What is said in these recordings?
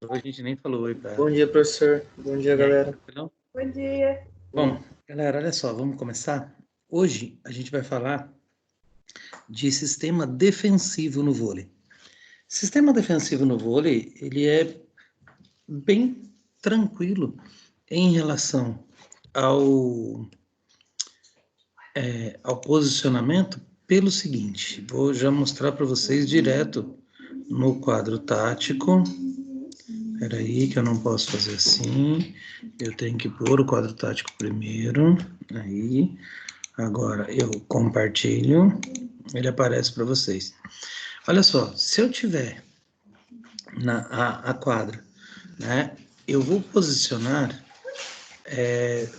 A gente nem falou oi pra ela. Bom dia, professor. Bom dia, E aí, galera. tranquilão? Bom dia. Bom, galera, olha só, vamos começar? Hoje a gente vai falar de sistema defensivo no vôlei. Sistema defensivo no vôlei, ele é bem tranquilo em relação ao, ao posicionamento pelo seguinte, vou já mostrar para vocês direto no quadro tático. Espera aí que eu não posso fazer assim, eu tenho que pôr o quadro tático primeiro, aí, agora eu compartilho, ele aparece para vocês. Olha só, se eu tiver a quadra, né, eu vou posicionar,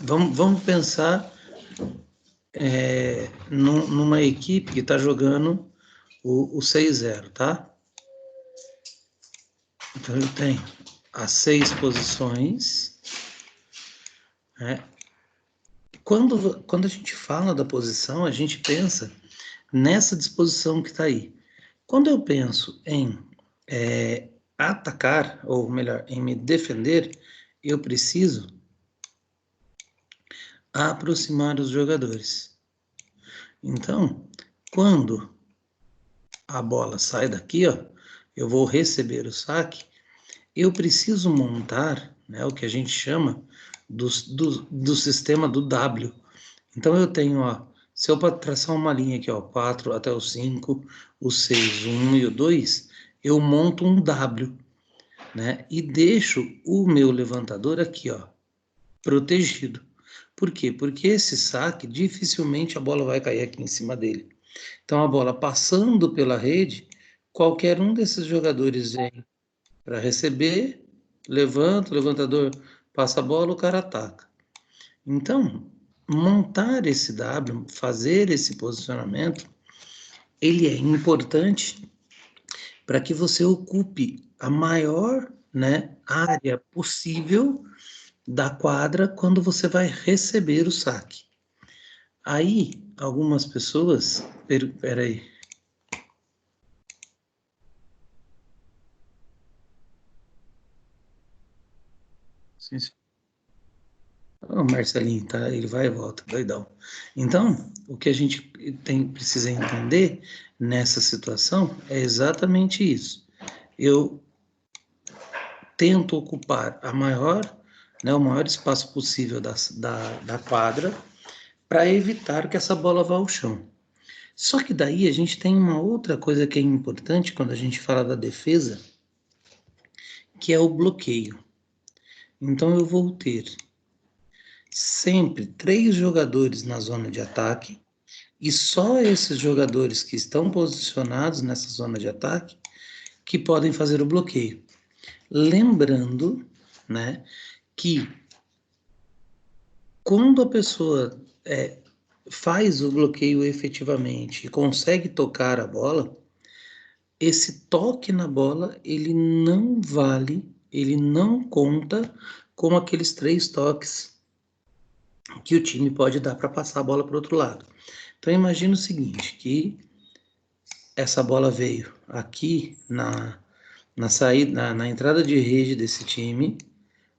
vamos pensar numa equipe que está jogando o 6-0, tá? Então eu tenho as 6 posições, né? Quando a gente fala da posição, a gente pensa nessa disposição que está aí. Quando eu penso em atacar, ou melhor, em me defender, eu preciso aproximar os jogadores. Então, quando a bola sai daqui, ó, eu vou receber o saque, eu preciso montar, né, o que a gente chama do sistema do W. Então eu tenho, ó, se eu traçar uma linha aqui, ó, 4 até o 5, o 6, o 1 e o 2, eu monto um W, né? E deixo o meu levantador aqui, ó, protegido. Por quê? Porque esse saque, dificilmente a bola vai cair aqui em cima dele. Então a bola passando pela rede, qualquer um desses jogadores vem para receber, levanta, o levantador passa a bola, o cara ataca. Então, montar esse W, fazer esse posicionamento, ele é importante para que você ocupe a maior, né, área possível da quadra quando você vai receber o saque. Aí, algumas pessoas... Peraí. O Marcelinho, tá? Ele vai e volta, doidão. Então, o que a gente precisa entender nessa situação é exatamente isso. Eu tento ocupar o maior espaço possível da quadra para evitar que essa bola vá ao chão. Só que daí a gente tem uma outra coisa que é importante quando a gente fala da defesa, que é o bloqueio. Então eu vou ter sempre 3 jogadores na zona de ataque e só esses jogadores que estão posicionados nessa zona de ataque que podem fazer o bloqueio. Lembrando, né, que quando a pessoa faz o bloqueio efetivamente e consegue tocar a bola, esse toque na bola, ele não vale, ele não conta como aqueles 3 toques que o time pode dar para passar a bola para o outro lado. Então imagina o seguinte, que essa bola veio aqui na saída, na entrada de rede desse time,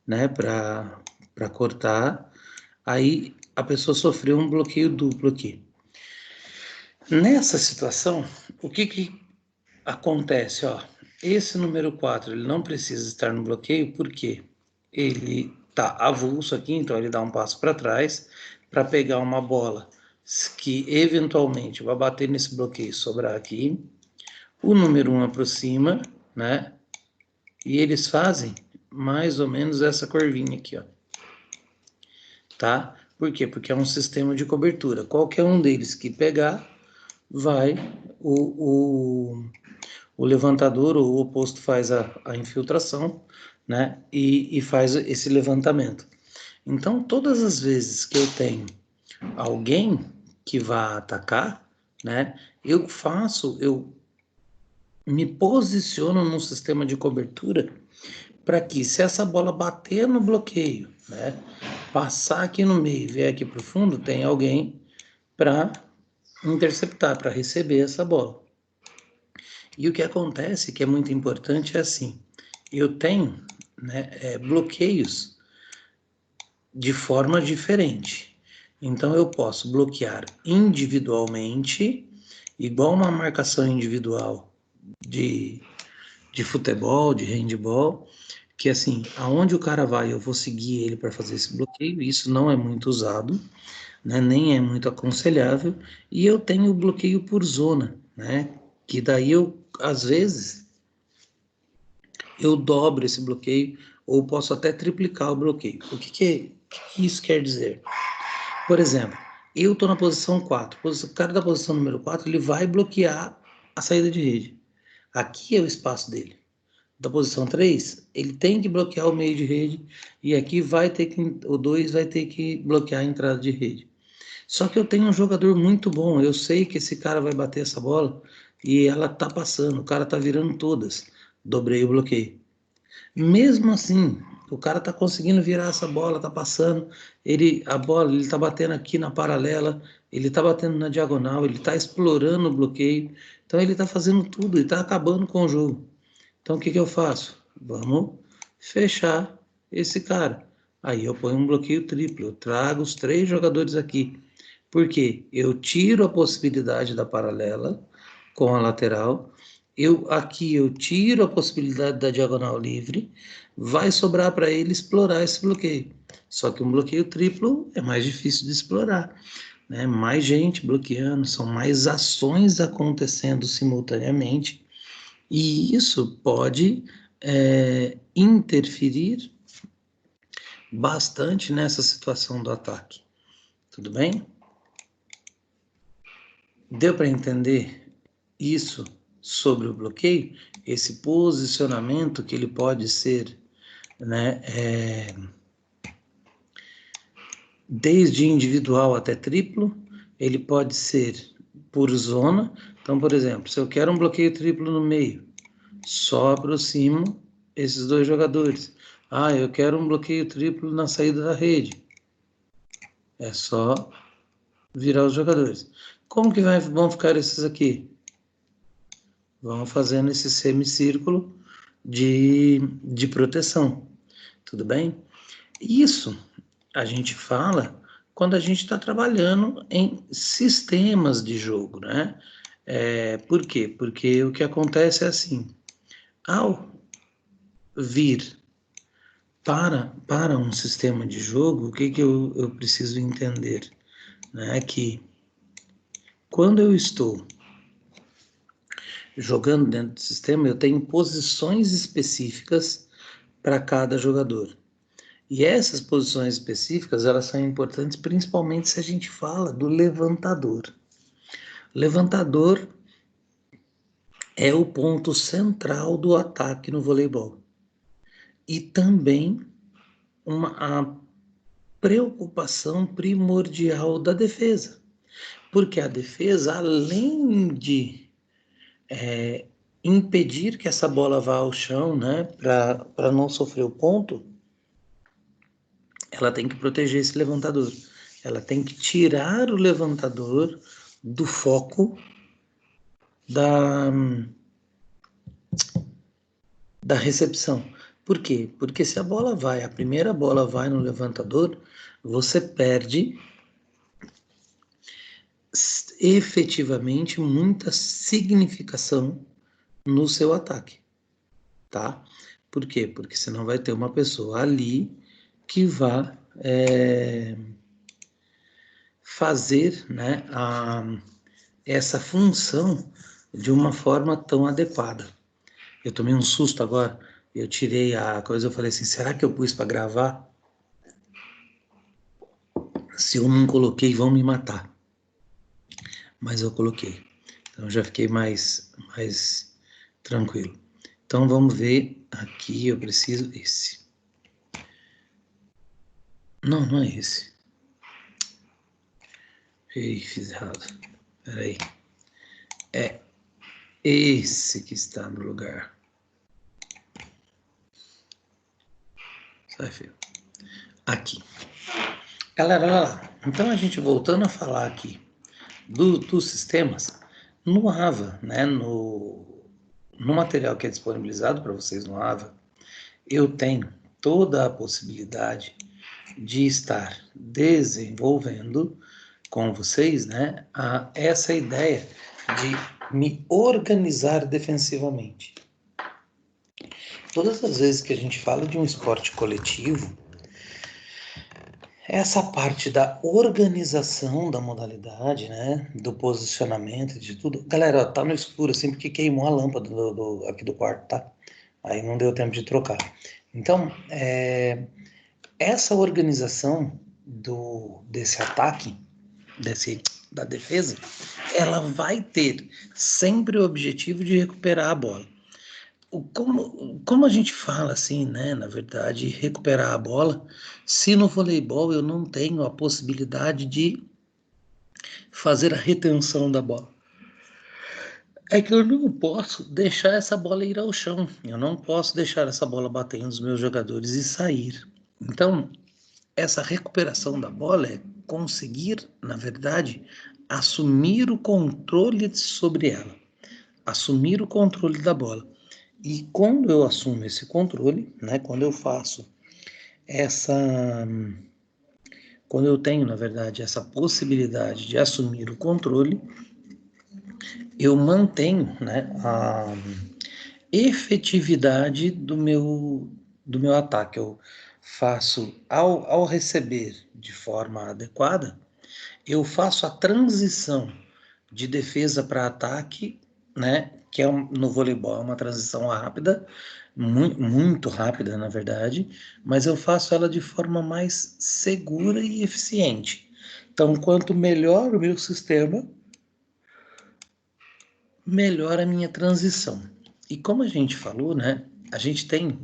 né, para cortar, aí a pessoa sofreu um bloqueio duplo aqui. Nessa situação, o que acontece? Ó, esse número 4 ele não precisa estar no bloqueio, porque ele está avulso aqui, então ele dá um passo para trás para pegar uma bola que eventualmente vai bater nesse bloqueio e sobrar aqui. O número 1 aproxima, né? E eles fazem mais ou menos essa curvinha aqui, ó. Tá? Por quê? Porque é um sistema de cobertura. Qualquer um deles que pegar, vai o levantador, o oposto faz a infiltração, né? E faz esse levantamento. Então, todas as vezes que eu tenho alguém que vá atacar, né? Eu me posiciono num sistema de cobertura para que, se essa bola bater no bloqueio, né? Passar aqui no meio e vier aqui para o fundo, tem alguém para interceptar, para receber essa bola. E o que acontece, que é muito importante, é assim, eu tenho, né, bloqueios de forma diferente. Então, eu posso bloquear individualmente, igual uma marcação individual de futebol, de handball, que assim, aonde o cara vai, eu vou seguir ele para fazer esse bloqueio. Isso não é muito usado, né, nem é muito aconselhável. E eu tenho o bloqueio por zona, né, que daí eu, às vezes, eu dobro esse bloqueio ou posso até triplicar o bloqueio. Que isso quer dizer? Por exemplo, eu estou na posição 4, o cara da posição número 4, ele vai bloquear a saída de rede. Aqui é o espaço dele. Da posição 3, ele tem que bloquear o meio de rede e aqui vai ter que, o 2 vai ter que bloquear a entrada de rede. Só que eu tenho um jogador muito bom, eu sei que esse cara vai bater essa bola e ela tá passando, o cara tá virando todas. Dobrei o bloqueio. Mesmo assim, o cara tá conseguindo virar essa bola, tá passando, a bola, ele tá batendo aqui na paralela, ele tá batendo na diagonal, ele tá explorando o bloqueio, então ele tá fazendo tudo, ele tá acabando com o jogo. Então o que eu faço? Vamos fechar esse cara. Aí eu ponho um bloqueio triplo, eu trago os 3 jogadores aqui. Por quê? Eu tiro a possibilidade da paralela com a lateral, aqui eu tiro a possibilidade da diagonal livre, vai sobrar para ele explorar esse bloqueio. Só que um bloqueio triplo é mais difícil de explorar, né? Mais gente bloqueando, são mais ações acontecendo simultaneamente, e isso pode interferir bastante nessa situação do ataque. Tudo bem? Deu para entender isso sobre o bloqueio? Esse posicionamento que ele pode ser, né, desde individual até triplo, ele pode ser por zona. Então, por exemplo, se eu quero um bloqueio triplo no meio, só aproximo esses 2 jogadores. Ah, eu quero um bloqueio triplo na saída da rede. É só virar os jogadores. Como que vão ficar esses aqui? Vão fazendo esse semicírculo de proteção. Tudo bem? Isso a gente fala quando a gente está trabalhando em sistemas de jogo, né? Por quê? Porque o que acontece é assim, ao vir para um sistema de jogo, o que eu preciso entender? Né? Que quando eu estou jogando dentro do sistema, eu tenho posições específicas para cada jogador. E essas posições específicas, elas são importantes principalmente se a gente fala do levantador. Levantador é o ponto central do ataque no voleibol. E também a preocupação primordial da defesa. Porque a defesa, além de impedir que essa bola vá ao chão, né, para não sofrer o ponto, ela tem que proteger esse levantador. Ela tem que tirar o levantador do foco da recepção. Por quê? Porque se a primeira bola vai no levantador, você perde efetivamente muita significação no seu ataque, tá? Por quê? Porque senão vai ter uma pessoa ali que vai fazer, né, essa função de uma forma tão adequada. Eu tomei um susto agora, eu tirei a coisa, eu falei assim, será que eu pus para gravar? Se eu não coloquei, vão me matar. Mas eu coloquei. Então já fiquei mais tranquilo. Então vamos ver aqui, eu preciso esse. Não, não é esse. Ei, fiz errado. Peraí. É esse que está no lugar. Sai, filho. Aqui. Galera, olha lá. Então a gente voltando a falar aqui dos sistemas, no AVA, né, no material que é disponibilizado para vocês no AVA, eu tenho toda a possibilidade de estar desenvolvendo com vocês, né, essa ideia de me organizar defensivamente. Todas as vezes que a gente fala de um esporte coletivo, essa parte da organização da modalidade, né, do posicionamento, de tudo. Galera, ó, tá no escuro assim porque queimou a lâmpada aqui do quarto, tá? Aí não deu tempo de trocar. Então, essa organização desse ataque, da defesa, ela vai ter sempre o objetivo de recuperar a bola. Como a gente fala assim, né, na verdade, recuperar a bola, se no voleibol eu não tenho a possibilidade de fazer a retenção da bola? É que eu não posso deixar essa bola ir ao chão, eu não posso deixar essa bola bater nos meus jogadores e sair. Então, essa recuperação da bola é conseguir, na verdade, assumir o controle sobre ela, assumir o controle da bola. E quando eu assumo esse controle, né, quando eu faço essa, quando eu tenho, na verdade, essa possibilidade de assumir o controle, eu mantenho, né, a efetividade do meu ataque. Eu faço, ao receber de forma adequada, eu faço a transição de defesa para ataque, né? Que no voleibol é uma transição rápida, muito rápida, na verdade, mas eu faço ela de forma mais segura e eficiente. Então, quanto melhor o meu sistema, melhor a minha transição. E como a gente falou, né? A gente tem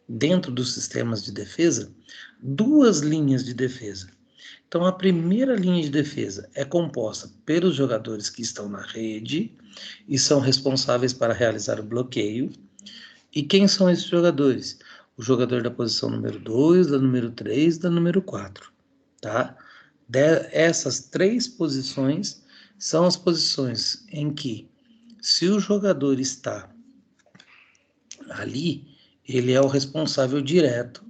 dentro dos sistemas de defesa duas linhas de defesa. Então, a primeira linha de defesa é composta pelos jogadores que estão na rede e são responsáveis para realizar o bloqueio. E quem são esses jogadores? O jogador da posição número 2, da número 3, da número 4. Tá? Essas três posições são as posições em que, se o jogador está ali, ele é o responsável direto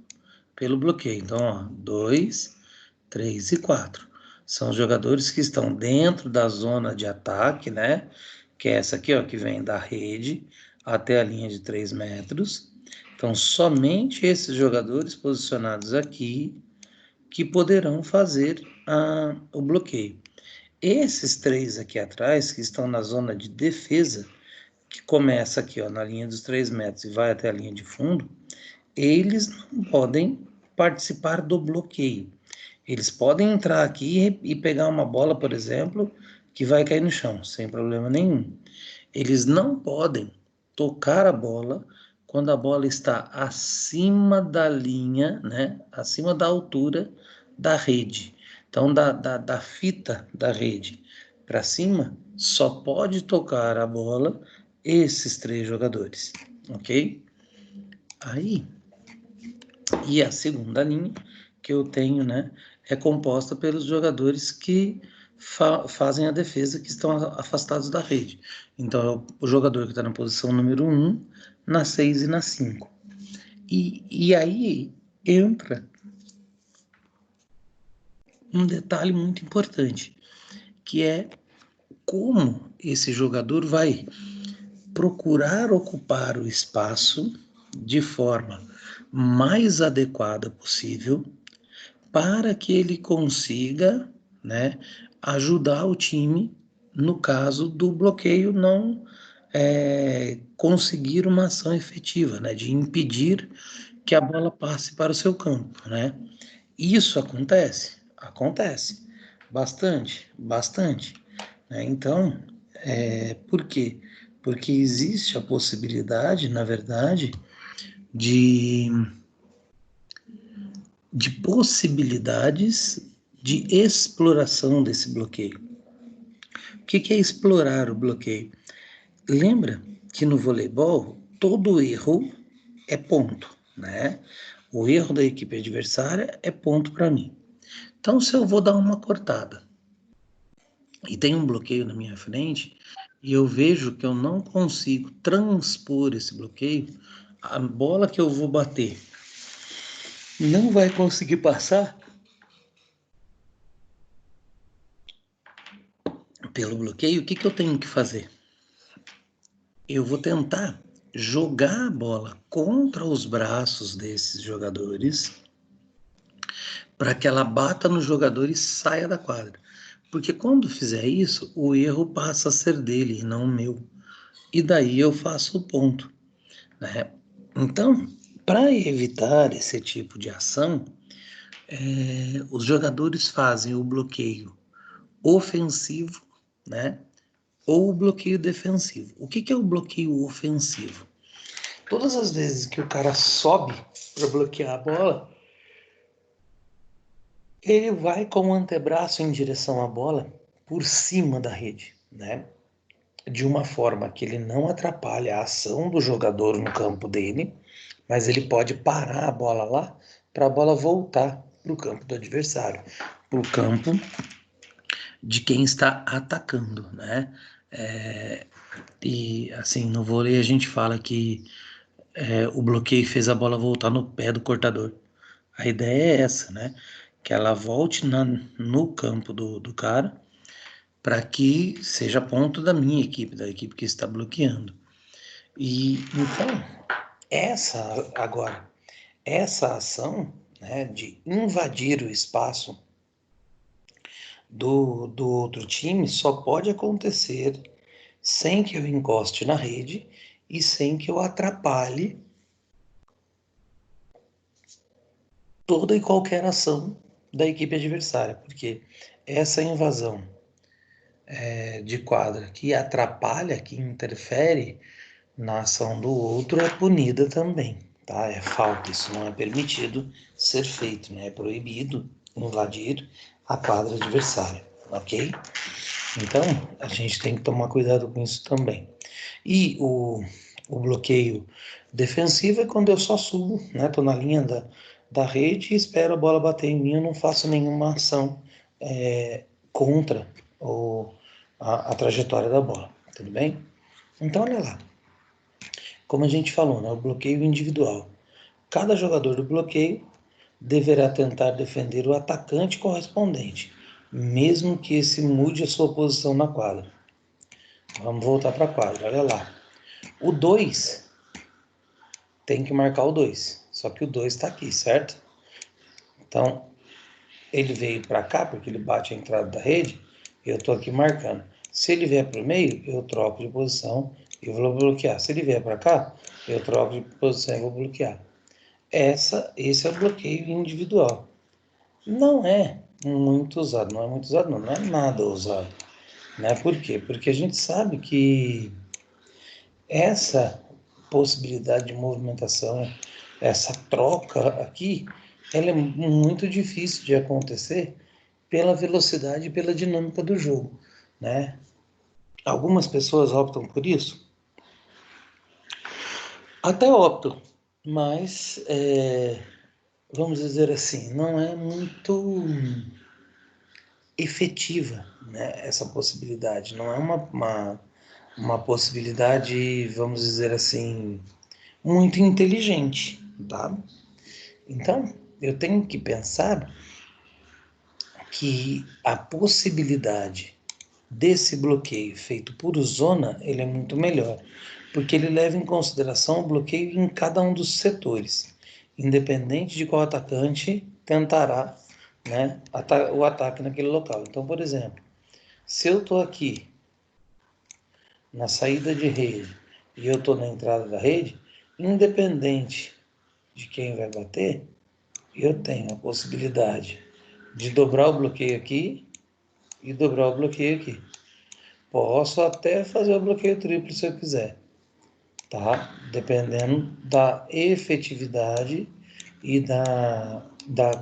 pelo bloqueio. Então, 2, 3 e 4. São os jogadores que estão dentro da zona de ataque, né? Que é essa aqui, ó, que vem da rede até a linha de 3 metros. Então, somente esses jogadores posicionados aqui que poderão fazer o bloqueio. Esses três aqui atrás, que estão na zona de defesa, que começa aqui, ó, na linha dos 3 metros e vai até a linha de fundo, eles não podem participar do bloqueio. Eles podem entrar aqui e pegar uma bola, por exemplo, que vai cair no chão, sem problema nenhum. Eles não podem tocar a bola quando a bola está acima da linha, né? Acima da altura da rede. Então, da fita da rede para cima, só pode tocar a bola esses três jogadores, ok? Aí, e a segunda linha que eu tenho, né, é composta pelos jogadores que fazem a defesa, que estão afastados da rede. Então, é o jogador que está na posição número 1, na 6 e na 5. E aí entra um detalhe muito importante, que é como esse jogador vai procurar ocupar o espaço de forma mais adequada possível para que ele consiga, né, ajudar o time no caso do bloqueio não conseguir uma ação efetiva, né, de impedir que a bola passe para o seu campo, né? Isso acontece bastante, bastante, né? Então, por quê? Porque existe a possibilidade, na verdade, de possibilidades de exploração desse bloqueio. O que é explorar o bloqueio? Lembra que no voleibol todo erro é ponto, né? O erro da equipe adversária é ponto para mim. Então, se eu vou dar uma cortada e tem um bloqueio na minha frente e eu vejo que eu não consigo transpor esse bloqueio, a bola que eu vou bater não vai conseguir passar pelo bloqueio, o que que eu tenho que fazer? Eu vou tentar jogar a bola contra os braços desses jogadores para que ela bata no jogador e saia da quadra. Porque quando fizer isso, o erro passa a ser dele e não meu. E daí eu faço o ponto, né? Então, para evitar esse tipo de ação, os jogadores fazem o bloqueio ofensivo, né? Ou o bloqueio defensivo. O que que é o bloqueio ofensivo? Todas as vezes que o cara sobe para bloquear a bola, ele vai com o antebraço em direção à bola por cima da rede, né? De uma forma que ele não atrapalha a ação do jogador no campo dele, mas ele pode parar a bola lá para a bola voltar para o campo do adversário, para o campo de quem está atacando, né? E assim, no vôlei a gente fala que o bloqueio fez a bola voltar no pé do cortador. A ideia é essa, né? Que ela volte no campo do cara para que seja ponto da minha equipe, da equipe que está bloqueando. E então, essa ação, né, de invadir o espaço do outro time só pode acontecer sem que eu encoste na rede e sem que eu atrapalhe toda e qualquer ação da equipe adversária, porque essa invasão de quadra que atrapalha, que interfere na ação do outro é punida também, tá? É falta, isso não é permitido ser feito, né? É proibido invadir a quadra adversária, ok? Então, a gente tem que tomar cuidado com isso também. E o bloqueio defensivo é quando eu só subo, né? Tô na linha da rede e espero a bola bater em mim, eu não faço nenhuma ação contra a trajetória da bola, tudo bem? Então, olha lá. Como a gente falou, né, o bloqueio individual. Cada jogador do bloqueio deverá tentar defender o atacante correspondente, mesmo que esse mude a sua posição na quadra. Vamos voltar para a quadra, olha lá. O 2 tem que marcar o 2, só que o 2 está aqui, certo? Então, ele veio para cá, porque ele bate a entrada da rede, eu estou aqui marcando. Se ele vier para o meio, eu troco de posição e vou bloquear. Se ele vier para cá, eu troco de posição e vou bloquear. Esse é o bloqueio individual. Não é muito usado, não é muito usado, não é nada usado. Né? Por quê? Porque a gente sabe que essa possibilidade de movimentação, essa troca aqui, ela é muito difícil de acontecer pela velocidade e pela dinâmica do jogo, né? Algumas pessoas optam por isso, até optam, mas vamos dizer assim, não é muito efetiva, né, essa possibilidade. Não é uma possibilidade, vamos dizer assim, muito inteligente, tá? Então, eu tenho que pensar que a possibilidade desse bloqueio feito por zona, ele é muito melhor, porque ele leva em consideração o bloqueio em cada um dos setores, independente de qual atacante tentará, né, o ataque naquele local. Então, por exemplo, se eu estou aqui na saída de rede e eu estou na entrada da rede, independente de quem vai bater, eu tenho a possibilidade de dobrar o bloqueio aqui e dobrar o bloqueio aqui. Posso até fazer o bloqueio triplo se eu quiser, tá? Dependendo da efetividade e da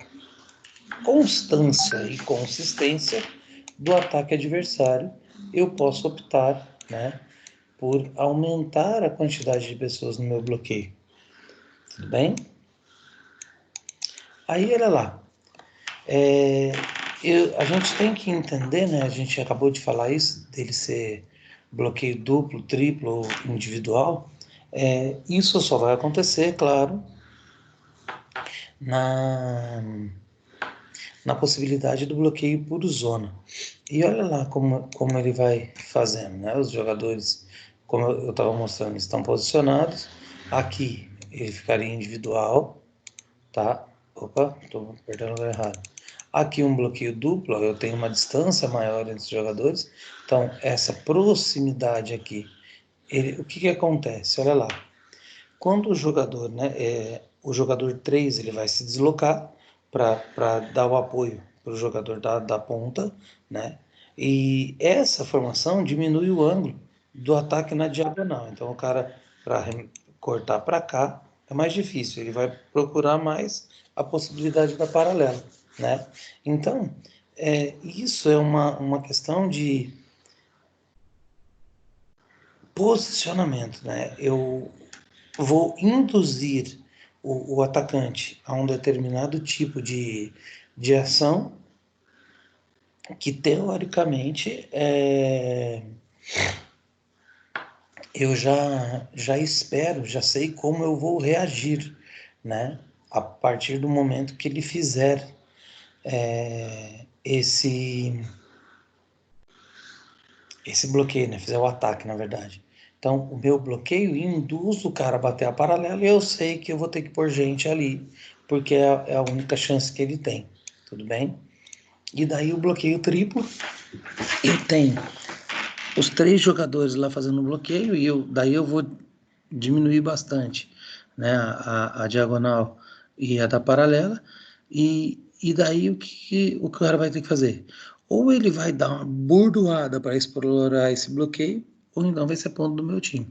constância e consistência do ataque adversário, eu posso optar, né, por aumentar a quantidade de pessoas no meu bloqueio. Tudo bem? Aí, olha lá. A gente tem que entender, né? A gente acabou de falar isso, dele ser bloqueio duplo, triplo, individual. Isso só vai acontecer, claro, na possibilidade do bloqueio por zona. E olha lá como ele vai fazendo, né? Os jogadores, como eu estava mostrando, estão posicionados. Aqui ele ficaria individual, tá? Opa, estou apertando o lugar errado. Aqui um bloqueio duplo, eu tenho uma distância maior entre os jogadores. Então, essa proximidade aqui, o que acontece? Olha lá. Quando o jogador, né, o jogador 3 ele vai se deslocar para dar o apoio para o jogador da ponta, né? E essa formação diminui o ângulo do ataque na diagonal. Então, o cara, para cortar para cá, é mais difícil, ele vai procurar mais a possibilidade da paralela, né? Então, isso é uma questão de posicionamento, né? Eu vou induzir o atacante a um determinado tipo de ação que, teoricamente, eu já espero, já sei como eu vou reagir, né? A partir do momento que ele fizer esse bloqueio, né? Fizer o ataque, na verdade. Então, o meu bloqueio induz o cara a bater a paralela e eu sei que eu vou ter que pôr gente ali, porque é a única chance que ele tem, tudo bem? E daí o bloqueio triplo, eu tenho os 3 jogadores lá fazendo bloqueio e daí eu vou diminuir bastante, né, a diagonal e a da paralela, e daí o que o cara vai ter que fazer? Ou ele vai dar uma burdoada para explorar esse bloqueio, ou então vai ser ponto do meu time.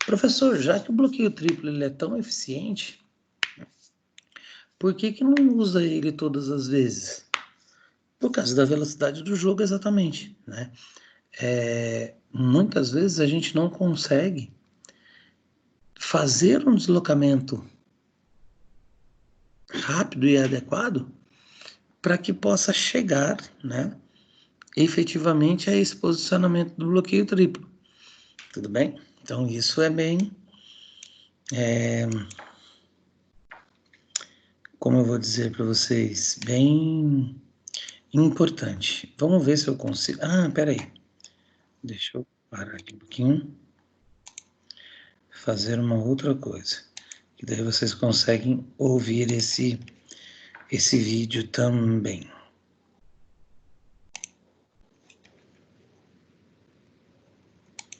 Professor, já que o bloqueio triplo ele é tão eficiente, por que não usa ele todas as vezes? Por causa da velocidade do jogo, exatamente, né? Muitas vezes a gente não consegue fazer um deslocamento rápido e adequado para que possa chegar, né, efetivamente a esse posicionamento do bloqueio triplo. Tudo bem? Então isso é bem, como eu vou dizer para vocês, bem importante. Vamos ver se eu consigo. Peraí. Deixa eu parar aqui um pouquinho. Fazer uma outra coisa. Que daí vocês conseguem ouvir esse vídeo também.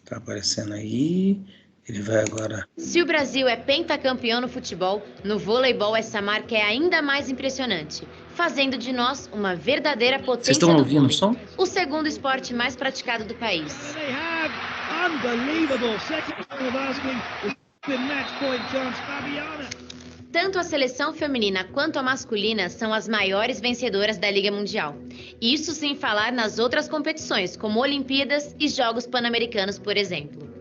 Tá aparecendo aí. Ele vai agora. Se o Brasil é pentacampeão no futebol, no voleibol essa marca é ainda mais impressionante, fazendo de nós uma verdadeira potência do vôlei, o segundo esporte mais praticado do país. Tanto a seleção feminina quanto a masculina são as maiores vencedoras da Liga Mundial. Isso sem falar nas outras competições, como Olimpíadas e Jogos Pan-Americanos, por exemplo.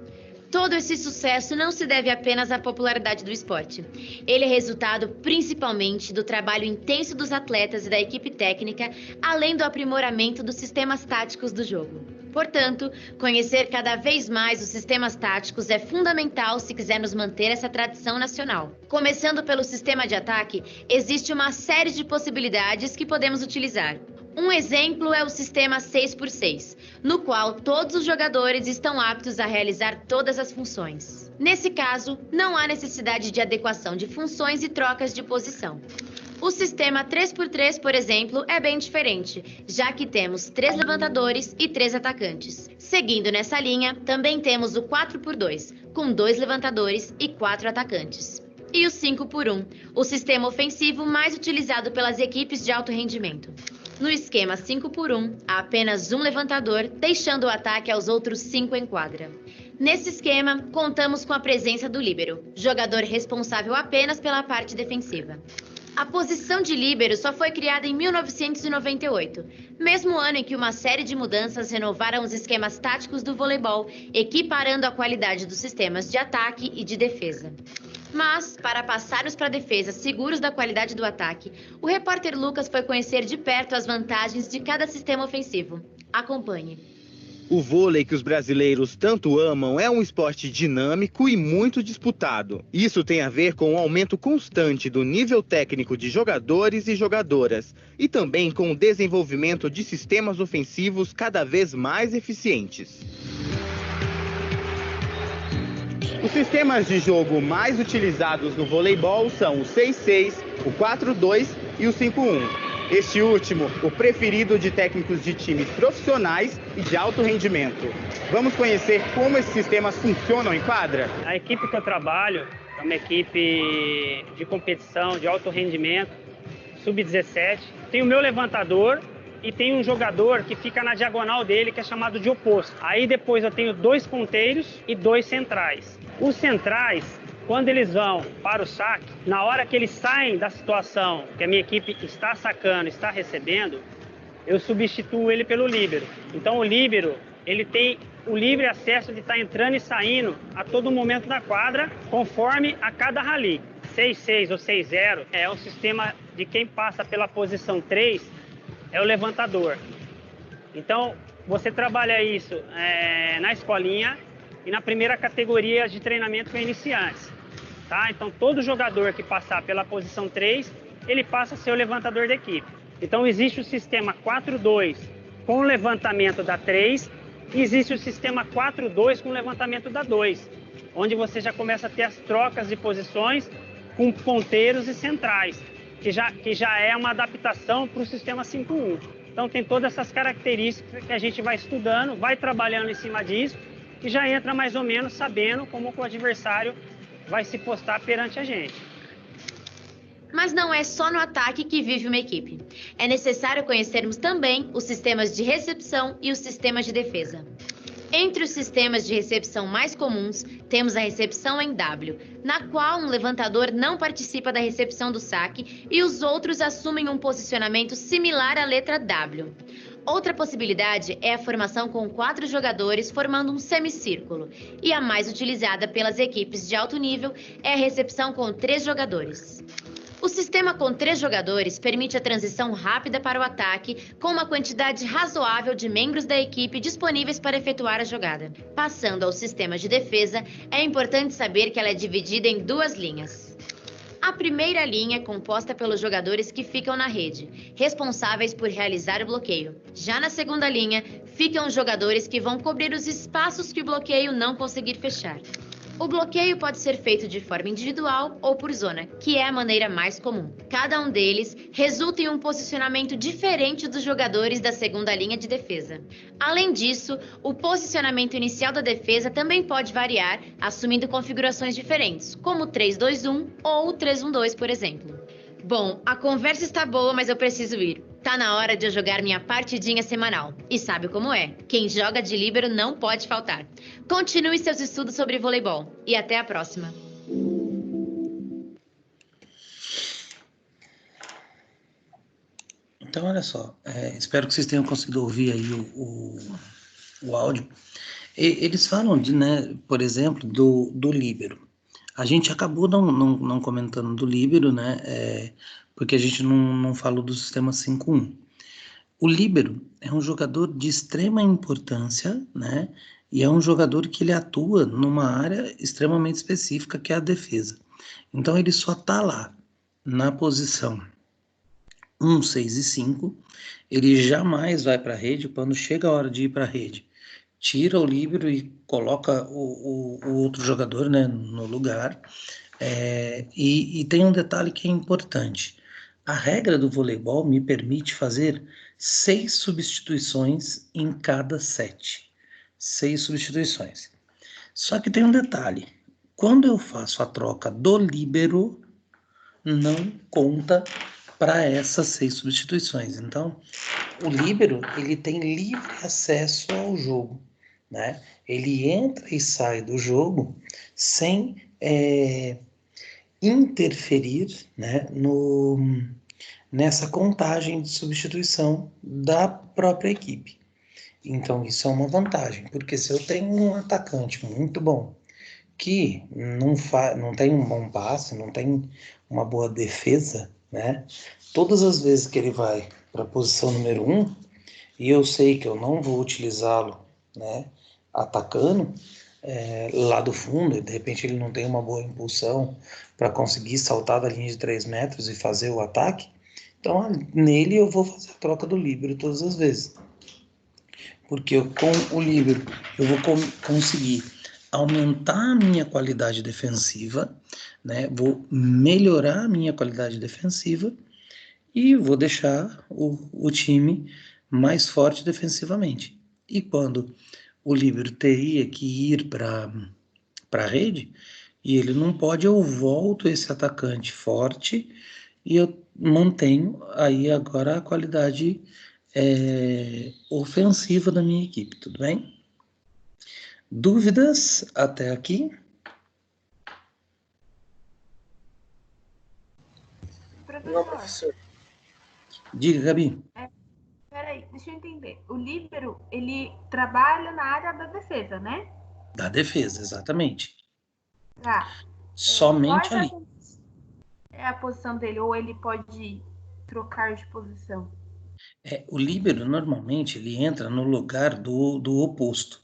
Todo esse sucesso não se deve apenas à popularidade do esporte. Ele é resultado principalmente do trabalho intenso dos atletas e da equipe técnica, além do aprimoramento dos sistemas táticos do jogo. Portanto, conhecer cada vez mais os sistemas táticos é fundamental se quisermos manter essa tradição nacional. Começando pelo sistema de ataque, existe uma série de possibilidades que podemos utilizar. Um exemplo é o sistema 6x6, no qual todos os jogadores estão aptos a realizar todas as funções. Nesse caso, não há necessidade de adequação de funções e trocas de posição. O sistema 3x3, por exemplo, é bem diferente, já que temos 3 levantadores e 3 atacantes. Seguindo nessa linha, também temos o 4x2, com 2 levantadores e 4 atacantes. E o 5x1, o sistema ofensivo mais utilizado pelas equipes de alto rendimento. No esquema 5x1, há apenas um levantador, deixando o ataque aos outros 5 em quadra. Nesse esquema, contamos com a presença do líbero, jogador responsável apenas pela parte defensiva. A posição de líbero só foi criada em 1998, mesmo ano em que uma série de mudanças renovaram os esquemas táticos do voleibol, equiparando a qualidade dos sistemas de ataque e de defesa. Mas, para passarmos para a defesa seguros da qualidade do ataque, o repórter Lucas foi conhecer de perto as vantagens de cada sistema ofensivo. Acompanhe. O vôlei que os brasileiros tanto amam é um esporte dinâmico e muito disputado. Isso tem a ver com o aumento constante do nível técnico de jogadores e jogadoras e também com o desenvolvimento de sistemas ofensivos cada vez mais eficientes. Os sistemas de jogo mais utilizados no voleibol são o 6-6, o 4-2 e o 5-1. Este último, o preferido de técnicos de times profissionais e de alto rendimento. Vamos conhecer como esses sistemas funcionam em quadra? A equipe que eu trabalho é uma equipe de competição de alto rendimento, sub-17. Tem o meu levantador e tem um jogador que fica na diagonal dele, que é chamado de oposto. Aí depois eu tenho 2 ponteiros e 2 centrais. Os centrais, quando eles vão para o saque, na hora que eles saem da situação que a minha equipe está sacando, está recebendo, eu substituo ele pelo líbero. Então o líbero, ele tem o livre acesso de estar entrando e saindo a todo momento da quadra, conforme a cada rally. 6-6 ou 6-0 é o sistema de quem passa pela posição 3, é o levantador. Então você trabalha isso na escolinha e na primeira categoria de treinamento para iniciantes. Tá? Então, todo jogador que passar pela posição 3, ele passa a ser o levantador da equipe. Então, existe o sistema 4-2 com o levantamento da 3 e existe o sistema 4-2 com o levantamento da 2, onde você já começa a ter as trocas de posições com ponteiros e centrais, que já é uma adaptação para o sistema 5-1. Então, tem todas essas características que a gente vai estudando, vai trabalhando em cima disso e já entra mais ou menos sabendo como o adversário vai se postar perante a gente. Mas não é só no ataque que vive uma equipe. É necessário conhecermos também os sistemas de recepção e os sistemas de defesa. Entre os sistemas de recepção mais comuns, temos a recepção em W, na qual um levantador não participa da recepção do saque e os outros assumem um posicionamento similar à letra W. Outra possibilidade é a formação com 4 jogadores formando um semicírculo, e a mais utilizada pelas equipes de alto nível é a recepção com 3 jogadores. O sistema com 3 jogadores permite a transição rápida para o ataque, com uma quantidade razoável de membros da equipe disponíveis para efetuar a jogada. Passando ao sistema de defesa, é importante saber que ela é dividida em 2 linhas. A primeira linha é composta pelos jogadores que ficam na rede, responsáveis por realizar o bloqueio. Já na segunda linha, ficam os jogadores que vão cobrir os espaços que o bloqueio não conseguir fechar. O bloqueio pode ser feito de forma individual ou por zona, que é a maneira mais comum. Cada um deles resulta em um posicionamento diferente dos jogadores da segunda linha de defesa. Além disso, o posicionamento inicial da defesa também pode variar, assumindo configurações diferentes, como o 3-2-1 ou o 3-1-2, por exemplo. Bom, a conversa está boa, mas eu preciso ir. Tá na hora de eu jogar minha partidinha semanal. E sabe como é? Quem joga de líbero não pode faltar. Continue seus estudos sobre voleibol. E até a próxima. Então, olha só. Espero que vocês tenham conseguido ouvir aí o áudio. Eles falam, né, por exemplo, do líbero. A gente acabou não comentando do líbero, né? Porque a gente não falou do sistema 5-1. O líbero é um jogador de extrema importância, né? E é um jogador que ele atua numa área extremamente específica, que é a defesa. Então ele só está lá na posição 1, 6 e 5. Ele jamais vai para a rede. Quando chega a hora de ir para a rede, tira o líbero e coloca o outro jogador, né, no lugar. E tem um detalhe que é importante. A regra do voleibol me permite fazer 6 substituições em cada set. 6 substituições. Só que tem um detalhe. Quando eu faço a troca do líbero, não conta para essas 6 substituições. Então, o líbero, ele tem livre acesso ao jogo, né? Ele entra e sai do jogo sem interferir, né, nessa contagem de substituição da própria equipe. Então, isso é uma vantagem, porque se eu tenho um atacante muito bom, que não tem um bom passe, não tem uma boa defesa, né, todas as vezes que ele vai para a posição número 1, e eu sei que eu não vou utilizá-lo né, atacando lá do fundo, de repente ele não tem uma boa impulsão para conseguir saltar da linha de 3 metros e fazer o ataque, então nele eu vou fazer a troca do líbero todas as vezes. Porque com o líbero eu vou conseguir aumentar a minha qualidade defensiva, né? Vou melhorar a minha qualidade defensiva e vou deixar o time mais forte defensivamente. E quando o líbero teria que ir para a rede, e ele não pode, eu volto esse atacante forte e eu mantenho aí agora a qualidade ofensiva da minha equipe, tudo bem? Dúvidas até aqui? Professor. Diga, Gabi. Peraí, deixa eu entender. O líbero, ele trabalha na área da defesa, né? Da defesa, exatamente. Tá. Somente ali. É a posição dele, ou ele pode trocar de posição? O líbero, normalmente, ele entra no lugar do oposto.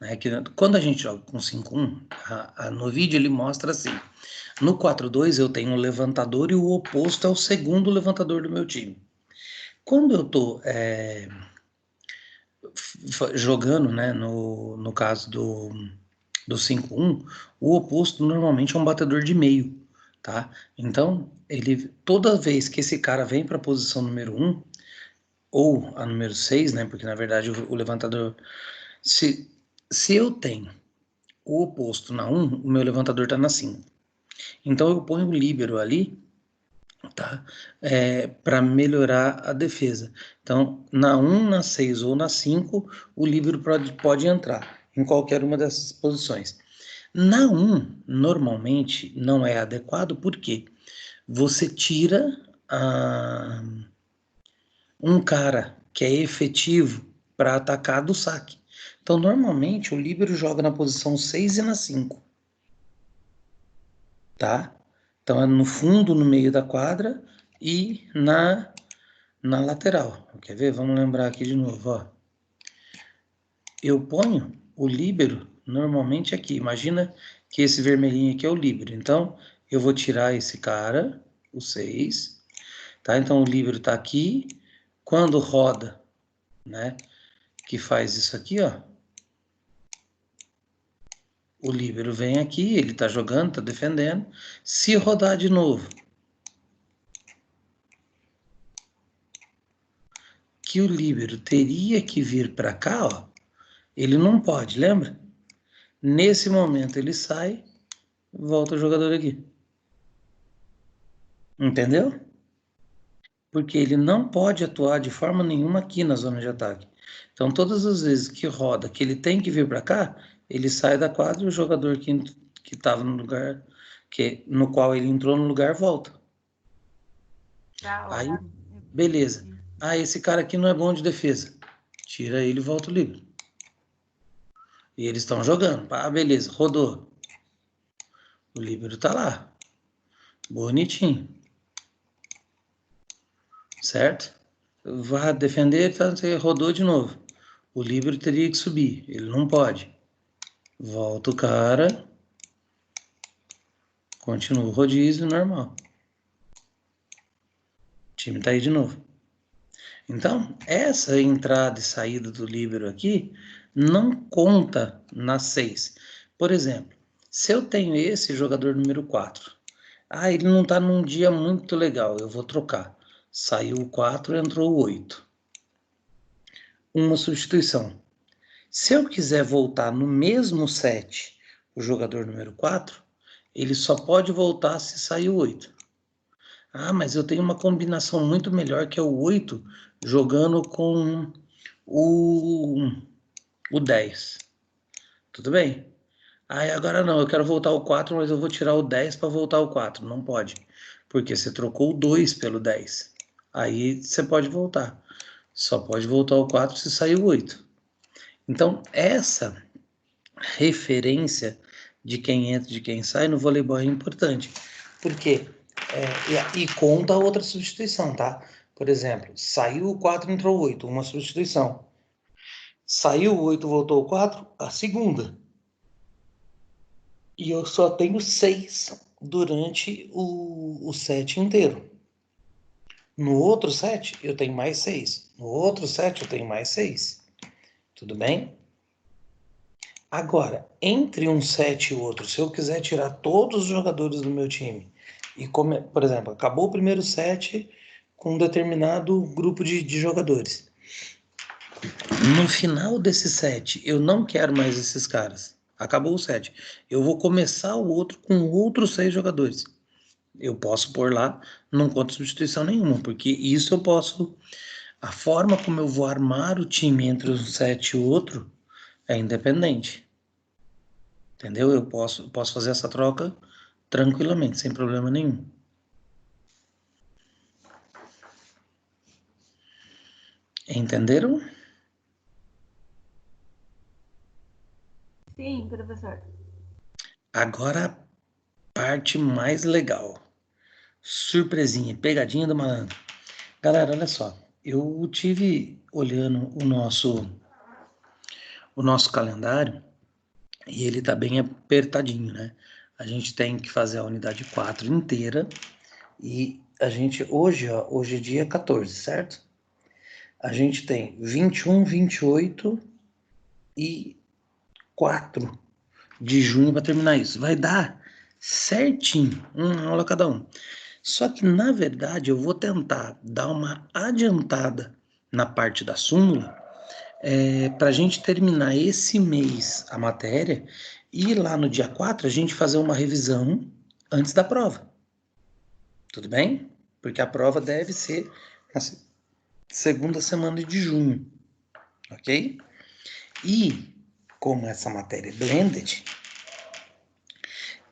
Né? Que, quando a gente joga com 5-1, no vídeo ele mostra assim. No 4-2 eu tenho um levantador e o oposto é o segundo levantador do meu time. Quando eu estou jogando, né, no caso do 5-1, o oposto normalmente é um batedor de meio, tá? Então, toda vez que esse cara vem para a posição número 1, ou a número 6, né, porque na verdade o levantador, se eu tenho o oposto na 1, o meu levantador está na 5. Então eu ponho o líbero ali, tá? Para melhorar a defesa. Então, na 1, na 6 ou na 5, o líbero pode entrar em qualquer uma dessas posições. Na 1, normalmente, não é adequado, porque você tira um cara que é efetivo para atacar do saque. Então, normalmente, o líbero joga na posição 6 e na 5. Tá? Então, é no fundo, no meio da quadra e na lateral. Quer ver? Vamos lembrar aqui de novo, ó. Eu ponho o líbero normalmente aqui. Imagina que esse vermelhinho aqui é o líbero. Então, eu vou tirar esse cara, o 6, tá? Então, o líbero tá aqui. Quando roda, né, que faz isso aqui, ó. O líbero vem aqui, ele tá jogando, tá defendendo. Se rodar de novo, que o líbero teria que vir para cá, ó, ele não pode, lembra? Nesse momento ele sai, volta o jogador aqui. Entendeu? Porque ele não pode atuar de forma nenhuma aqui na zona de ataque. Então, todas as vezes que roda, que ele tem que vir para cá, ele sai da quadra e o jogador que estava no lugar, no qual ele entrou no lugar, volta. Aí, beleza. Esse cara aqui não é bom de defesa. Tira ele e volta o livre. E eles estão jogando. Beleza, rodou. O líbero tá lá. Bonitinho. Certo? Vai defender, rodou de novo. O líbero teria que subir. Ele não pode. Volta o cara. Continua o rodízio normal. O time tá aí de novo. Então, essa entrada e saída do líbero aqui não conta nas 6. Por exemplo, se eu tenho esse jogador número 4, ele não está num dia muito legal, eu vou trocar. Saiu o 4, entrou o 8. Uma substituição. Se eu quiser voltar no mesmo set o jogador número 4, ele só pode voltar se sair o 8. Mas eu tenho uma combinação muito melhor que é o 8 jogando com o 10. Tudo bem? Agora não, eu quero voltar o 4, mas eu vou tirar o 10 para voltar o 4. Não pode, porque você trocou o 2 pelo 10. Aí você pode voltar. Só pode voltar o 4 se sair o 8. Então, essa referência de quem entra e de quem sai no voleibol é importante. Por quê? E conta a outra substituição, tá? Por exemplo, saiu o 4, entrou o 8, uma substituição. Saiu o 8, voltou o 4, a segunda. E eu só tenho 6 durante o set inteiro. No outro set, eu tenho mais 6. No outro set, eu tenho mais 6. Tudo bem? Agora, entre um set e o outro, se eu quiser tirar todos os jogadores do meu time, e por exemplo, acabou o primeiro set com um determinado grupo de jogadores. No final desse set, eu não quero mais esses caras. Acabou o set. Eu vou começar o outro com outros 6 jogadores. Eu posso pôr lá, não conta substituição nenhuma, porque isso eu posso... A forma como eu vou armar o time entre um set e o outro é independente. Entendeu? Eu posso fazer essa troca tranquilamente, sem problema nenhum. Entenderam? Sim, professor. Agora a parte mais legal. Surpresinha, pegadinha do malandro. Galera, olha só. Eu tive olhando o nosso calendário e ele tá bem apertadinho, né? A gente tem que fazer a unidade 4 inteira e a gente, hoje é dia 14, certo? A gente tem 21, 28 e 4 de junho para terminar isso. Vai dar certinho, uma aula cada um. Só que, na verdade, eu vou tentar dar uma adiantada na parte da súmula para a gente terminar esse mês a matéria e lá no dia 4 a gente fazer uma revisão antes da prova. Tudo bem? Porque a prova deve ser na segunda semana de junho, ok? E, como essa matéria é blended,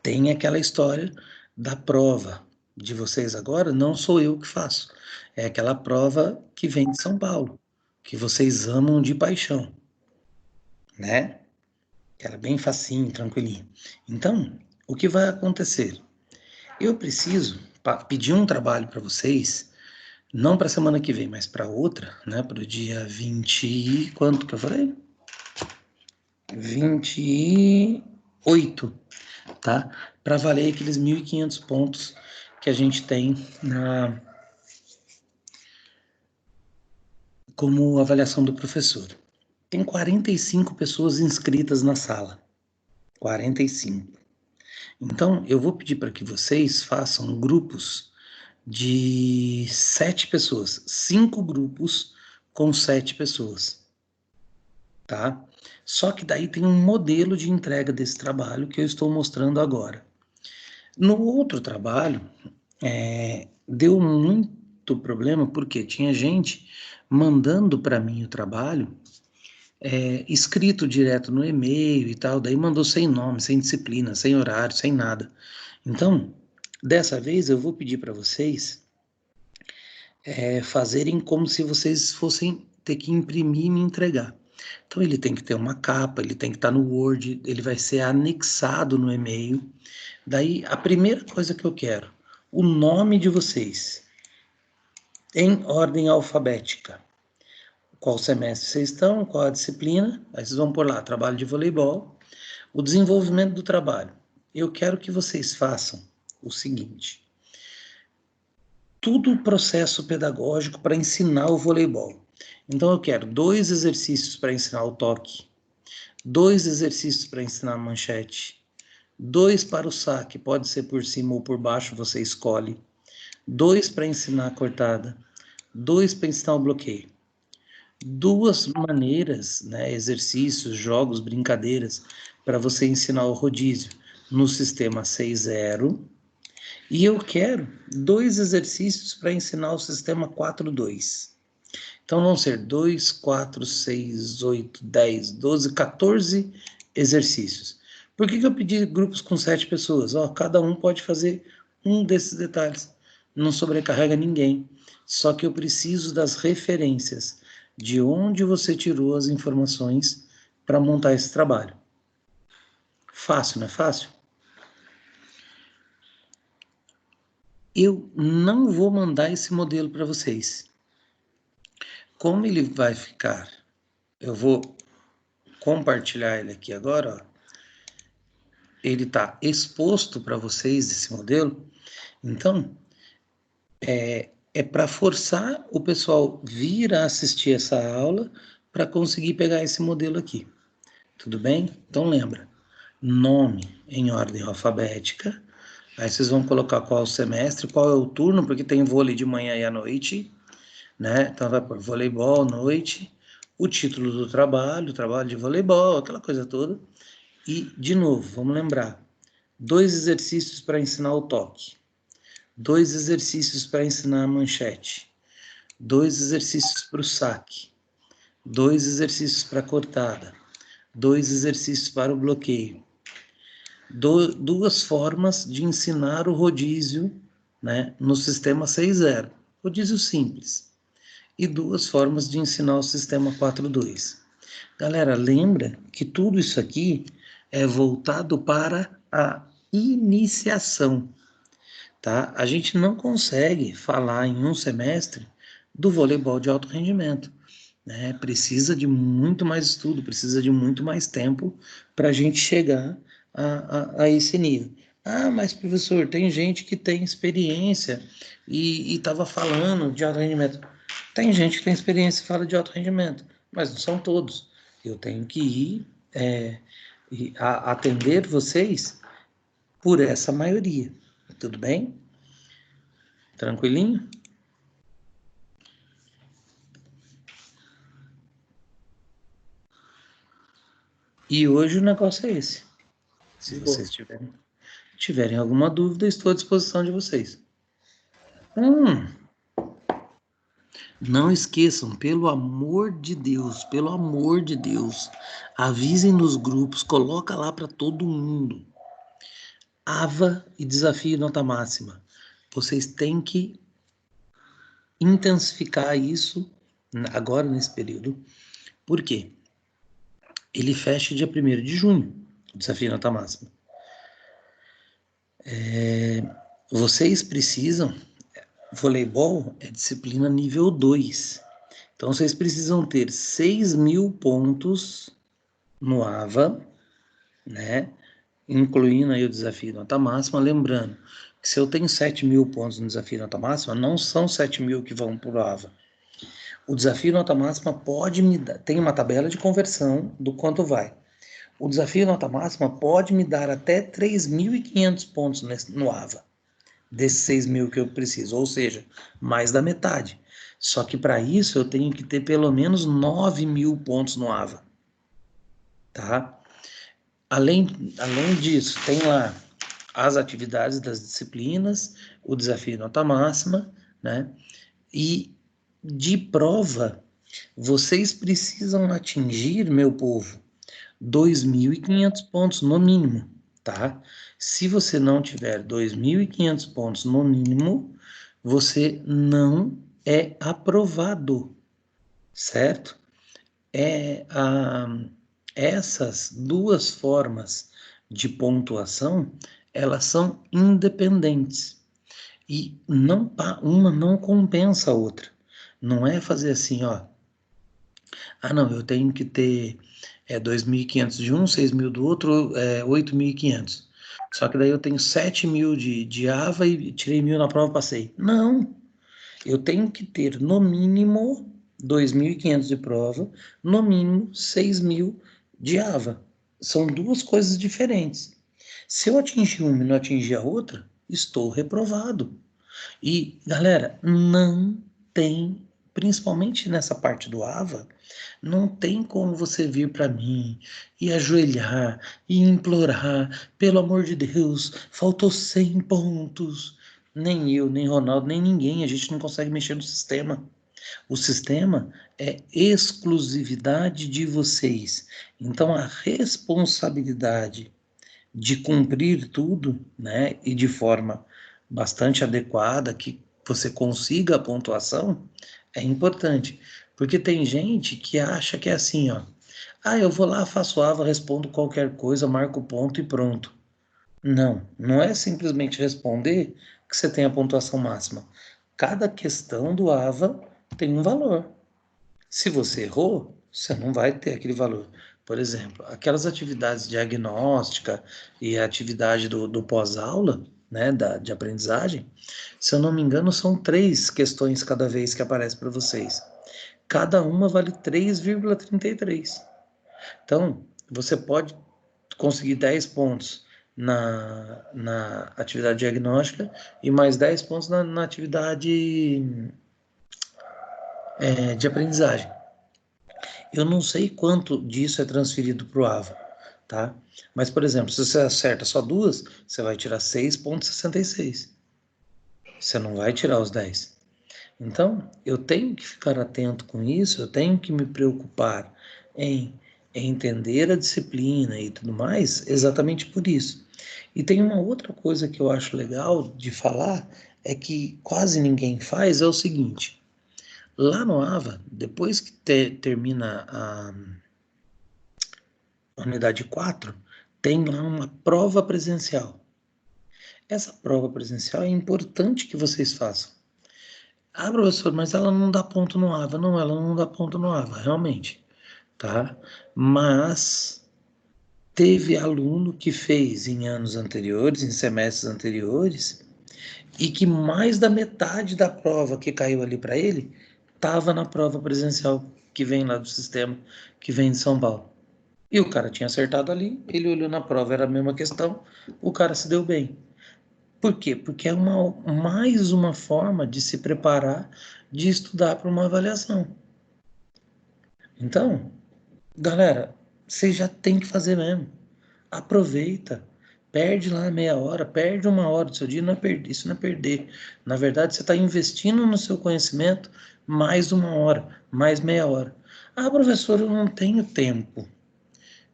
tem aquela história da prova de vocês agora, não sou eu que faço. É aquela prova que vem de São Paulo, que vocês amam de paixão, né? Era bem facinho, tranquilinho. Então, o que vai acontecer? Eu preciso pedir um trabalho para vocês, não para a semana que vem, mas para outra, né? Para o dia 20, quanto que eu falei? 28, tá? Para valer aqueles 1.500 pontos que a gente tem como avaliação do professor. Tem 45 pessoas inscritas na sala. 45. Então, eu vou pedir para que vocês façam grupos de 7 pessoas. 5 grupos com 7 pessoas. Tá? Só que daí tem um modelo de entrega desse trabalho que eu estou mostrando agora. No outro trabalho, deu muito problema, porque tinha gente mandando para mim o trabalho escrito direto no e-mail e tal, daí mandou sem nome, sem disciplina, sem horário, sem nada. Então, dessa vez eu vou pedir para vocês fazerem como se vocês fossem ter que imprimir e me entregar. Então, ele tem que ter uma capa, ele tem que estar no Word, ele vai ser anexado no e-mail. Daí, a primeira coisa que eu quero, o nome de vocês, em ordem alfabética. Qual semestre vocês estão, qual a disciplina, aí vocês vão pôr lá, trabalho de voleibol, o desenvolvimento do trabalho. Eu quero que vocês façam o seguinte, tudo o processo pedagógico para ensinar o voleibol. Então eu quero 2 exercícios para ensinar o toque, 2 exercícios para ensinar a manchete, 2 para o saque, pode ser por cima ou por baixo, você escolhe, 2 para ensinar a cortada, 2 para ensinar o bloqueio. 2 maneiras, né, exercícios, jogos, brincadeiras, para você ensinar o rodízio no sistema 6.0. E eu quero 2 exercícios para ensinar o sistema 4.2. Então vão ser 2, 4, 6, 8, 10, 12, 14 exercícios. Por que eu pedi grupos com 7 pessoas? Cada um pode fazer um desses detalhes. Não sobrecarrega ninguém. Só que eu preciso das referências de onde você tirou as informações para montar esse trabalho. Fácil, não é fácil? Eu não vou mandar esse modelo para vocês. Como ele vai ficar? Eu vou compartilhar ele aqui agora, ó. Ele está exposto para vocês, esse modelo. Então, é para forçar o pessoal vir a assistir essa aula para conseguir pegar esse modelo aqui. Tudo bem? Então, lembra. Nome em ordem alfabética. Aí vocês vão colocar qual é o semestre, qual é o turno, porque tem vôlei de manhã e à noite, né? Então vai por voleibol, noite, o título do trabalho de voleibol, aquela coisa toda. E, de novo, vamos lembrar, 2 exercícios para ensinar o toque, 2 exercícios para ensinar a manchete, 2 exercícios para o saque, 2 exercícios para a cortada, 2 exercícios para o bloqueio. 2 formas de ensinar o rodízio, né, no sistema 6.0, rodízio simples, e 2 formas de ensinar o sistema 4.2. Galera, lembra que tudo isso aqui é voltado para a iniciação, tá? A gente não consegue falar em um semestre do voleibol de alto rendimento, né? Precisa de muito mais estudo, precisa de muito mais tempo para a gente chegar a esse nível. Ah, mas professor, tem gente que tem experiência e estava falando de alto rendimento. Tem gente que tem experiência e fala de alto rendimento, mas não são todos. Eu tenho que ir atender vocês por essa maioria. Tudo bem? Tranquilinho? E hoje o negócio é esse. Se vocês tiverem alguma dúvida, estou à disposição de vocês. Não esqueçam, pelo amor de Deus, avisem nos grupos, coloca lá para todo mundo. AVA e desafio nota máxima. Vocês têm que intensificar isso agora nesse período. Por quê? Ele fecha dia 1º de junho, o desafio nota máxima. Vocês precisam, voleibol é disciplina nível 2, então vocês precisam ter 6.000 pontos no AVA, né? Incluindo aí o desafio nota máxima, lembrando que se eu tenho 7.000 pontos no desafio nota máxima, não são 7.000 que vão para o AVA. O desafio nota máxima pode me dar, tem uma tabela de conversão do quanto vai. O desafio nota máxima pode me dar até 3.500 pontos no AVA, desses 6.000 que eu preciso, ou seja, mais da metade. Só que para isso eu tenho que ter pelo menos 9.000 pontos no AVA, tá? Além disso, tem lá as atividades das disciplinas, o desafio nota máxima, né? E de prova, vocês precisam atingir, meu povo, 2.500 pontos no mínimo, tá? Se você não tiver 2.500 pontos no mínimo, você não é aprovado, certo? Essas 2 formas de pontuação, elas são independentes e uma não compensa a outra. Não é fazer assim, ó. Não, eu tenho que ter 2.500 de um, 6.000 do outro, 8.500. Só que daí eu tenho 7.000 de AVA e tirei 1.000 na prova e passei. Não, eu tenho que ter no mínimo 2.500 de prova, no mínimo 6.000 de AVA. São 2 coisas diferentes. Se eu atingir uma e não atingir a outra, estou reprovado. E, galera, não tem, principalmente nessa parte do AVA, não tem como você vir para mim e ajoelhar e implorar, pelo amor de Deus, faltou 100 pontos. Nem eu, nem Ronaldo, nem ninguém, a gente não consegue mexer no sistema. O sistema é exclusividade de vocês. Então, a responsabilidade de cumprir tudo, né, e de forma bastante adequada, que você consiga a pontuação, é importante. Porque tem gente que acha que é assim, ó. Eu vou lá, faço AVA, respondo qualquer coisa, marco o ponto e pronto. Não é simplesmente responder que você tem a pontuação máxima. Cada questão do AVA tem um valor. Se você errou, você não vai ter aquele valor. Por exemplo, aquelas atividades diagnóstica e a atividade do pós-aula, né, de aprendizagem, se eu não me engano, são 3 questões cada vez que aparece para vocês. Cada uma vale 3,33. Então, você pode conseguir 10 pontos na atividade diagnóstica e mais 10 pontos na atividade de aprendizagem. Eu não sei quanto disso é transferido para o AVA, tá? Mas, por exemplo, se você acerta só 2, você vai tirar 6,66. Você não vai tirar os 10. Então, eu tenho que ficar atento com isso, eu tenho que me preocupar em entender a disciplina e tudo mais, exatamente por isso. E tem uma outra coisa que eu acho legal de falar, é que quase ninguém faz, é o seguinte: lá no AVA, depois que termina a unidade 4, tem lá uma prova presencial. Essa prova presencial é importante que vocês façam. Ah, professor, mas ela não dá ponto no AVA. Não, ela não dá ponto no AVA, realmente, tá? Mas teve aluno que fez em anos anteriores, em semestres anteriores, e que mais da metade da prova que caiu ali para ele estava na prova presencial que vem lá do sistema, que vem de São Paulo. E o cara tinha acertado ali, ele olhou na prova, era a mesma questão, o cara se deu bem. Por quê? Porque é mais uma forma de se preparar, de estudar para uma avaliação. Então, galera, você já tem que fazer mesmo. Aproveita. Perde lá meia hora, perde 1 hora do seu dia, não é perder, isso não é perder. Na verdade, você está investindo no seu conhecimento mais 1 hora, mais meia hora. Ah, professor, eu não tenho tempo.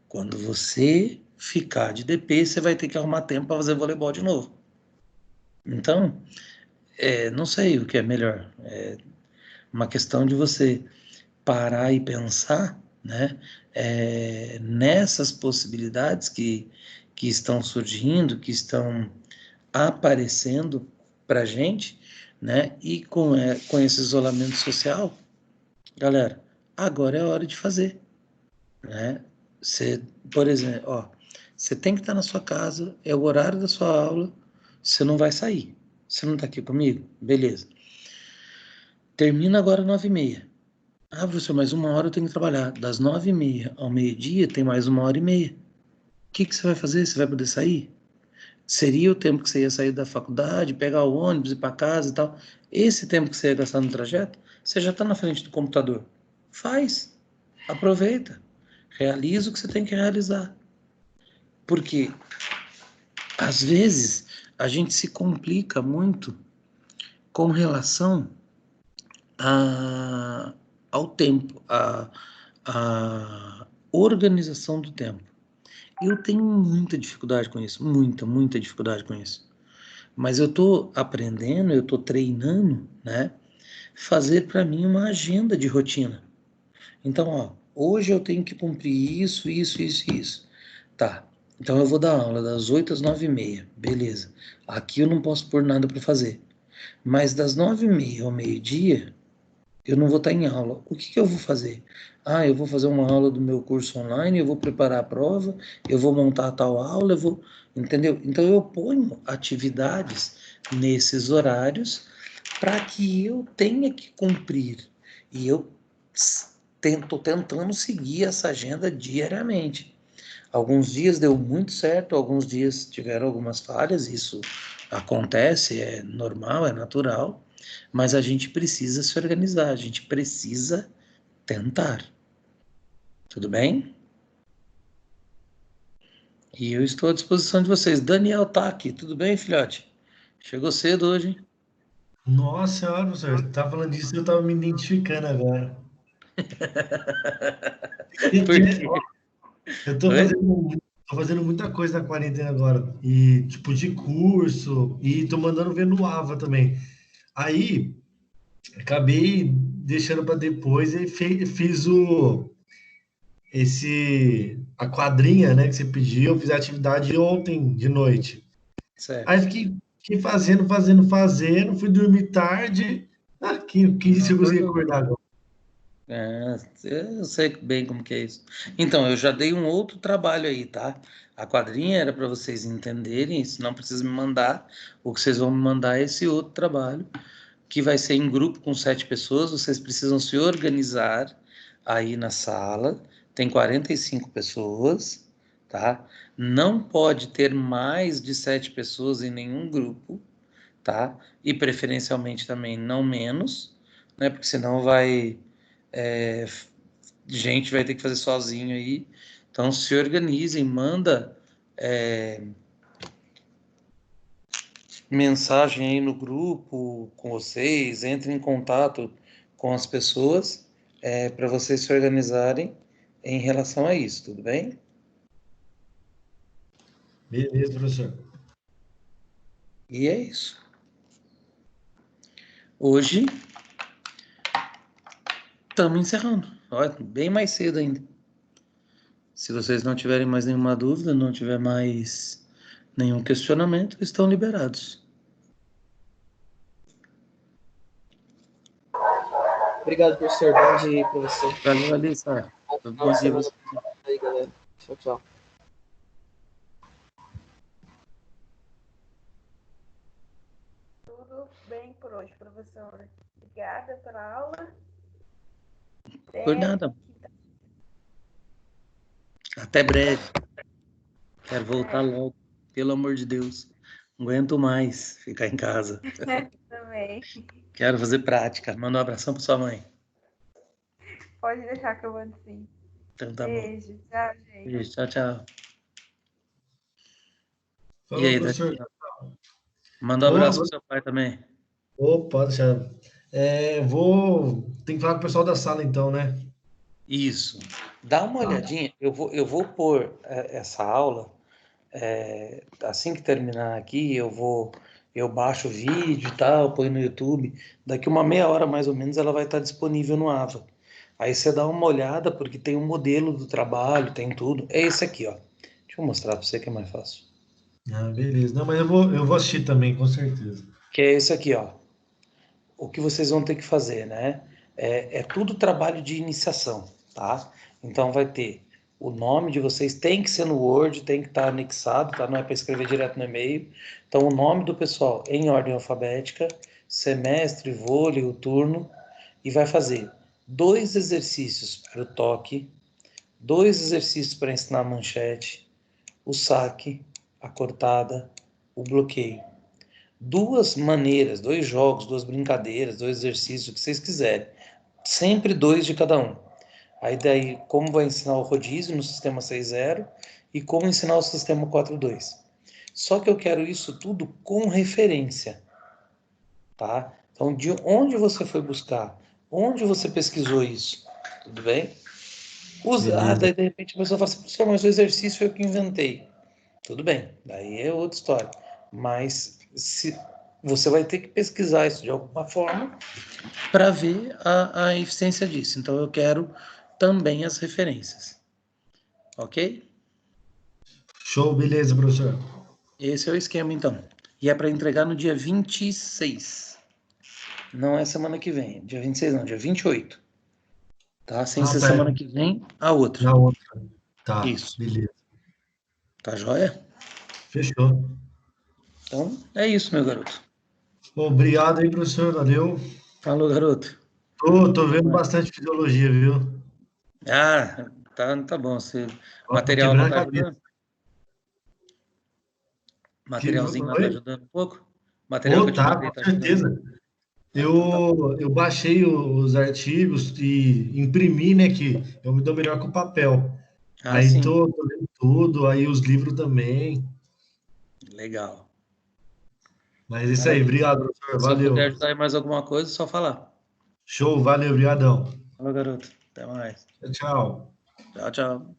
Quando você ficar de DP, você vai ter que arrumar tempo para fazer voleibol de novo. Então, não sei o que é melhor. É uma questão de você parar e pensar, né, nessas possibilidades que estão surgindo, que estão aparecendo para a gente, né, e com esse isolamento social, galera, agora é a hora de fazer, né? Você, por exemplo, ó, você tem que estar na sua casa, é o horário da sua aula, você não vai sair. Você não está aqui comigo? Beleza. Termina agora 9h30. Ah, professor, mais 1 hora eu tenho que trabalhar. Das 9h30 ao meio-dia tem mais 1h30. O que você vai fazer? Você vai poder sair? Seria o tempo que você ia sair da faculdade, pegar o ônibus, ir para casa e tal. Esse tempo que você ia gastar no trajeto, você já está na frente do computador. Faz. Aproveita. Realiza o que você tem que realizar. Porque, às vezes, a gente se complica muito com relação ao tempo, a organização do tempo. Eu tenho muita dificuldade com isso, muita dificuldade com isso. Mas eu estou aprendendo, eu estou treinando, né? Fazer para mim uma agenda de rotina. Então, ó, hoje eu tenho que cumprir isso. Tá, então eu vou dar aula das 8 às 9h30, beleza. Aqui eu não posso pôr nada para fazer. Mas das 9h30 ao meio-dia, eu não vou estar em aula. O que eu vou fazer? Ah, eu vou fazer uma aula do meu curso online, eu vou preparar a prova, eu vou montar tal aula, entendeu? Então eu ponho atividades nesses horários para que eu tenha que cumprir. E eu estou tentando seguir essa agenda diariamente. Alguns dias deu muito certo, alguns dias tiveram algumas falhas, isso acontece, é normal, é natural, mas a gente precisa se organizar, a gente precisa tentar. Tudo bem? E eu estou à disposição de vocês. Daniel tá aqui, tudo bem, filhote? Chegou cedo hoje, hein? Nossa senhora, professor, você tá falando disso, eu tava me identificando agora. Por quê? Eu tô fazendo muita coisa na quarentena agora, e tipo de curso, e tô mandando ver no AVA também. Aí, acabei deixando para depois e fiz a quadrinha, né, que você pediu, eu fiz a atividade ontem de noite. Certo. Aí fiquei fazendo, fui dormir tarde. Que isso eu consegui acordar agora. Eu sei bem como que é isso. Então, eu já dei um outro trabalho aí, tá? A quadrinha era para vocês entenderem isso, não precisa me mandar. O que vocês vão me mandar é esse outro trabalho, que vai ser em grupo com 7 pessoas. Vocês precisam se organizar aí na sala. Tem 45 pessoas, tá? Não pode ter mais de 7 pessoas em nenhum grupo, tá? E preferencialmente também não menos, né? Porque senão gente vai ter que fazer sozinho aí. Então se organizem, manda mensagem aí no grupo com vocês, entrem em contato com as pessoas para vocês se organizarem em relação a isso, tudo bem? Beleza, professor. E é isso. Hoje estamos encerrando. Olha, bem mais cedo ainda. Se vocês não tiverem mais nenhuma dúvida, não tiver mais nenhum questionamento, estão liberados. Obrigado, professor. Bom dia para você. Valeu, Alissa. Bom dia você. Aí, galera. Tchau, tchau. Tudo bem por hoje, professor. Obrigada pela aula. Por nada. Até breve. Quero voltar logo, pelo amor de Deus. Não aguento mais ficar em casa. Também. Quero fazer prática. Manda um abração para sua mãe. Pode deixar que eu mando sim. Então tá Beijo. Tchau, gente. bom. Beijo, tchau, tchau. Falou, E aí, professor. manda um abraço pro seu pai também. Opa, deixa. Tem que falar com o pessoal da sala então, né? Isso. Dá uma olhadinha. Eu vou pôr essa aula. Assim que terminar aqui, eu baixo o vídeo e tal, ponho no YouTube. Daqui uma meia hora mais ou menos ela vai estar disponível no AVA. Aí você dá uma olhada, porque tem um modelo do trabalho, tem tudo. É esse aqui, ó. Deixa eu mostrar para você que é mais fácil. Ah, beleza. Não, mas eu vou assistir também, com certeza. Que é esse aqui, ó. O que vocês vão ter que fazer, né? É tudo trabalho de iniciação, tá? Então vai ter o nome de vocês, tem que ser no Word, tem que estar anexado, tá? Não é para escrever direto no e-mail. Então o nome do pessoal em ordem alfabética, semestre, vôlei, o turno, e vai fazer 2 exercícios para o toque, 2 exercícios para ensinar a manchete, o saque, a cortada, o bloqueio. 2 maneiras, 2 jogos, 2 brincadeiras, 2 exercícios, o que vocês quiserem. Sempre 2 de cada um. Aí daí, como vai ensinar o rodízio no sistema 6.0 e como ensinar o sistema 4.2. Só que eu quero isso tudo com referência, tá? Então, de onde você foi buscar? Onde você pesquisou isso? Tudo bem? Daí de repente a pessoa fala assim, professor, mas o exercício foi eu que inventei. Tudo bem, daí é outra história. Mas se você vai ter que pesquisar isso de alguma forma para ver a eficiência disso. Então eu quero também as referências. Ok? Show, beleza, professor. Esse é o esquema, então. E é para entregar no dia 26. Não é semana que vem. Dia 26 não, dia 28. Tá? Sem ser semana que vem, a outra. Na outra. Tá, isso. Beleza. Tá joia? Fechou. Então, é isso, meu garoto. Obrigado aí, professor. Valeu. Falou, garoto. Tô vendo bastante fisiologia, viu? Ah, tá bom. Material não tá ajudando? Materialzinho não tá ajudando um pouco? Material que eu te mandei com certeza. Eu baixei os artigos e imprimi, né? Que eu me dou melhor com o papel. Aí sim. tô lendo tudo, aí os livros também. Legal. Mas isso aí, obrigado, professor. Valeu. Se eu puder ajudar em mais alguma coisa, é só falar. Show, valeu, obrigadão. Falou, garoto. Até mais. Tchau. Tchau, tchau.